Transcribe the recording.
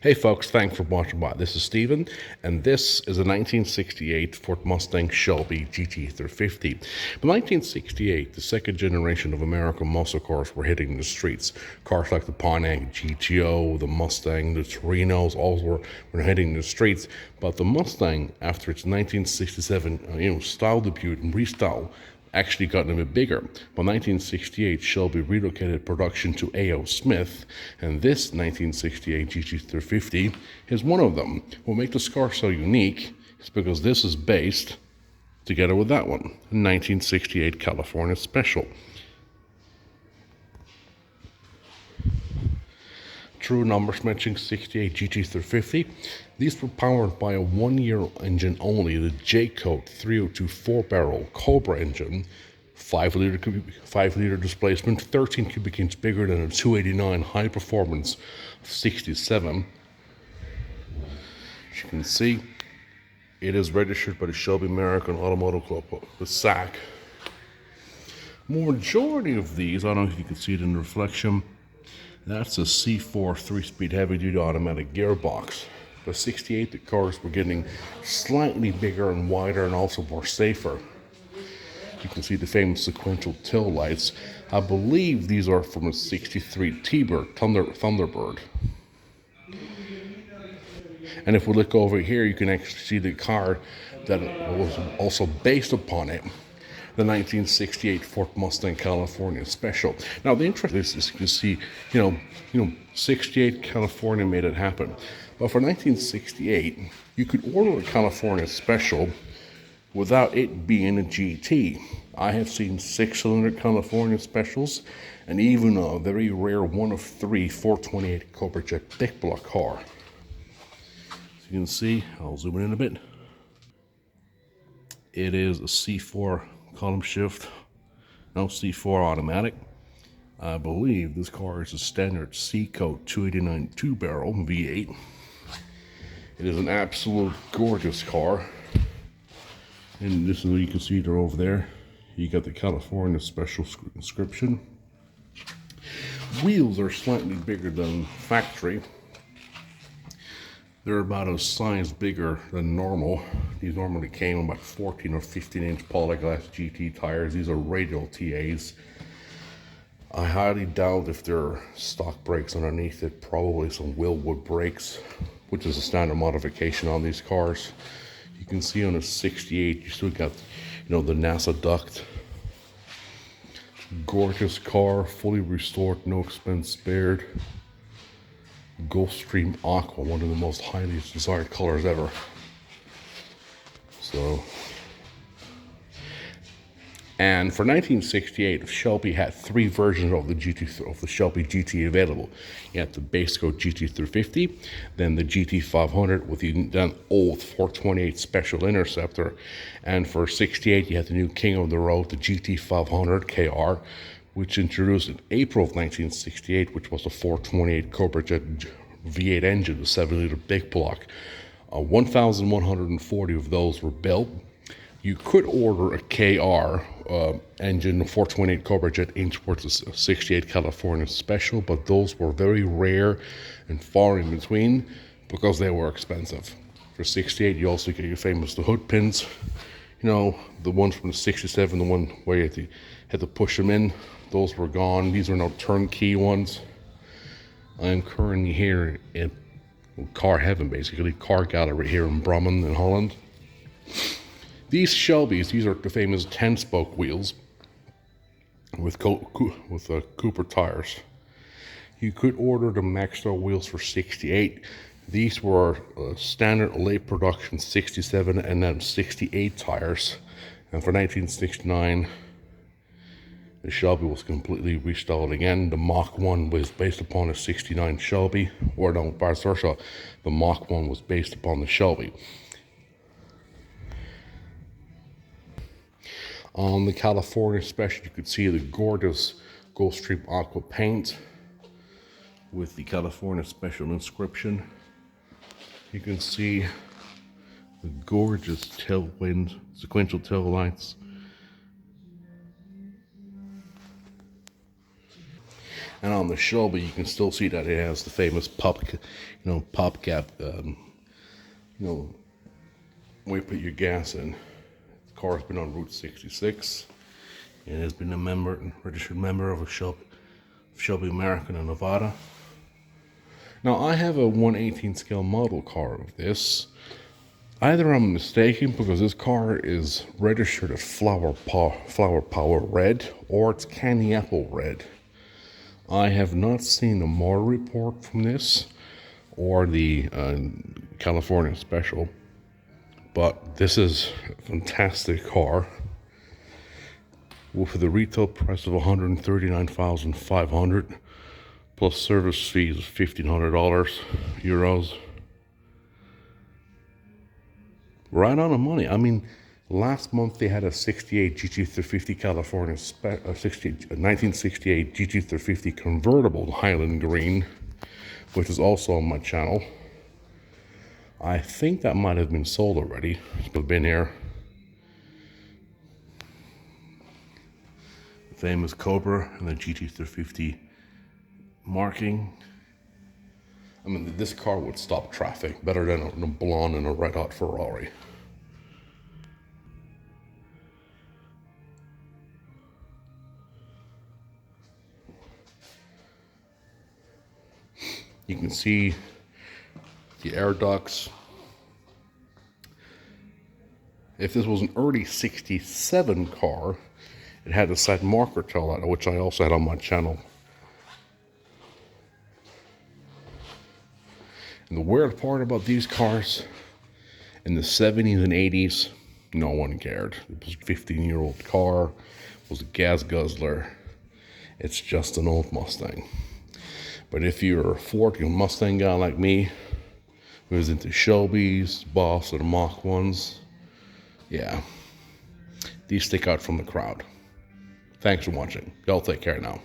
Hey folks, thanks for watching by. This is Steven, and this is a 1968 Ford Mustang Shelby GT350. In 1968, the second generation of American muscle cars were hitting the streets. Cars like the Pontiac GTO, the Mustang, the Torinos, all were hitting the streets. But the Mustang, after its 1967 style debut and restyle, actually gotten a bit bigger. By 1968, Shelby relocated production to A.O. Smith, and this 1968 GT350 is one of them. What makes this car so unique is because this is based together with that one, a 1968 California Special. True numbers matching 68 GT350. These were powered by a one-year engine only, the J-Code 302 4-barrel Cobra engine, 5-liter displacement, 13 cubic inch bigger than a 289 high performance of 67. As you can see, it is registered by the Shelby American Automotive Club, the SAC. Majority of these, I don't know if you can see it in the reflection, that's a C4 3-speed heavy-duty automatic gearbox. The 68, the cars were getting slightly bigger and wider and also more safer. You can see the famous sequential tail lights. I believe these are from a 63 T-Bird, Thunderbird. And if we look over here, you can actually see the car that was also based upon it, the 1968 Ford Mustang California Special. Now, the interest is you can see, 68 California made it happen. But for 1968, you could order a California Special without it being a GT. I have seen 6-cylinder California Specials, and even a very rare one of 3 428 Cobra Jet big block car. As you can see, I'll zoom in a bit. It is a C4 column shift, no C4 automatic. I believe this car is a standard C-Code 289 2-barrel V8. It is an absolute gorgeous car. And this is what you can see there over there. You got the California Special inscription. Wheels are slightly bigger than factory. They're about a size bigger than normal. These normally came in about 14 or 15 inch polyglass GT tires. These are radial TAs. I highly doubt if there are stock brakes underneath it. Probably some wouod brakes, which is a standard modification on these cars. You can see on a 68, you still got, the NASA duct. Gorgeous car, fully restored, no expense spared. Gulfstream Aqua, one of the most highly desired colors ever. And for 1968, Shelby had 3 versions of the Shelby GT available. You had the base code GT350, then the GT500 with the then old 428 Special Interceptor, and for 68, you had the new king of the road, the GT500 KR, which introduced in April of 1968, which was the 428 Cobra Jet V8 engine, the 7-liter big block. 1,140 of those were built. You could order a KR engine, 428 Cobra Jet inch towards a 68 California Special, but those were very rare and far in between because they were expensive. For 68, you also get your famous the hood pins. The ones from the 67, the one where you had to push them in, those were gone. These are now turnkey ones. I am currently here in car heaven, basically, car gallery here in Brummen in Holland. These Shelbys, these are the famous 10-spoke wheels with Cooper tires. You could order the Maxwell wheels for 68. These were standard late production 67 and then 68 tires. And for 1969, the Shelby was completely restyled again. The Mach 1 was based upon a 69 Shelby, or no, vice versa. The Mach 1 was based upon the Shelby. On the California Special, you could see the gorgeous Gulfstream Aqua paint with the California Special inscription. You can see the gorgeous tailwind, sequential tail lights. And on the Shelby, you can still see that it has the famous pop gap, where you put your gas in. The car's been on Route 66. It has been a registered member of a Shelby American in Nevada. Now, I have a 1/18 scale model car of this. Either I'm mistaken because this car is registered as Flower Power Red, or it's Candy Apple Red. I have not seen a model report from this or the California Special, but this is a fantastic car with the retail price of $139,500 plus service fees of $1,500 euros. Right on the money. I mean, last month they had a 68 GT350 California 1968 GT350 convertible Highland Green, which is also on my channel. I think that might have been sold already. It's been here. The famous Cobra and the GT350 marking. I mean, this car would stop traffic better than a blonde and a red hot Ferrari. You can see the air ducts. If this was an early 67 car, it had the side marker tail light, which I also had on my channel. And the weird part about these cars, in the 70s and 80s, no one cared. It was a 15-year-old car, it was a gas guzzler. It's just an old Mustang. But if you're a 40 Mustang guy like me, who's into Shelbys, Boss, or the Mach 1s, yeah, these stick out from the crowd. Thanks for watching. Y'all take care now.